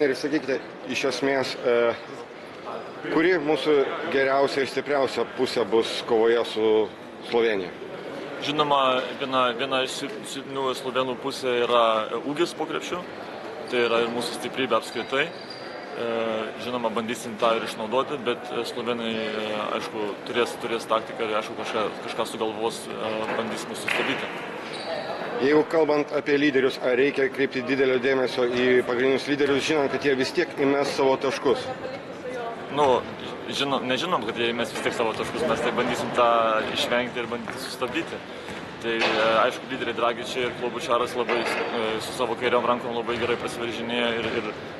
Ir sakykite, iš esmės, kuri mūsų geriausia ir stipriausia pusė bus kovoje su Slovėnija? Žinoma, viena iš silpnių slovėnų pusė yra ūgis po krepšiu, tai yra ir mūsų stiprybė apskritai. Žinoma, bandysim tą ir išnaudoti, bet slovėnai, aišku, turės taktiką ir, aišku, kažką sugalvos, bandys mūsų sustabdyti. Jeigu kalbant apie lyderius, ar reikia kreipti didelio dėmesio į pagrindinius lyderius, žinant, kad jie vis tiek įmes savo taškus? Nežinom, kad jie įmes vis tiek savo taškus, mes tai bandysim tą išvengti ir bandyti sustabdyti. Tai aišku, lyderiai Dragičiai ir Klobučaras labai su savo kairiom rankom labai gerai prasiveržinėja ir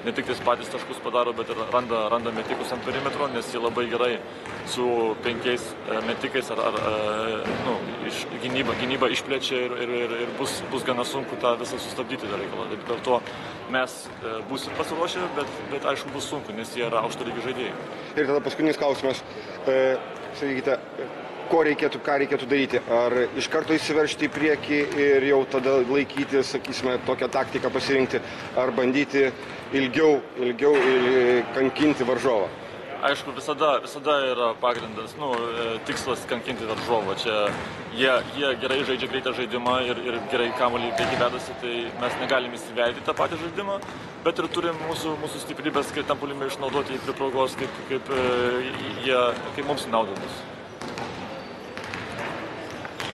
ne tik patys taškus padaro, bet ir randa metikus ant perimetro, nes jie labai gerai su 5 metikais gynybą išplečia ir bus gana sunku tą visą sustabdyti tą reikalą. Dėl to mes būsim pasiruošę, bet aišku bus sunku, nes jie yra aukšto lygio žaidėjai. Ir tada paskutinis klausimas, sakykite, ką reikėtų daryti? Ar iš karto įsiveržti į priekį ir jau tada laikyti, sakysime, tokią taktiką pasirinkti, ar bandyti ilgiau kankinti varžovą? Aišku, visada yra pagrindas, tikslas kankinti varžovą. Čia jie gerai žaidžia greitą žaidimą ir gerai kamuolį priekį vedasi, tai mes negalim įsivelti tą patį žaidimą, bet ir turim mūsų stiprybės, kai tam puolime išnaudoti jį prie progos, kaip mums nauda bus.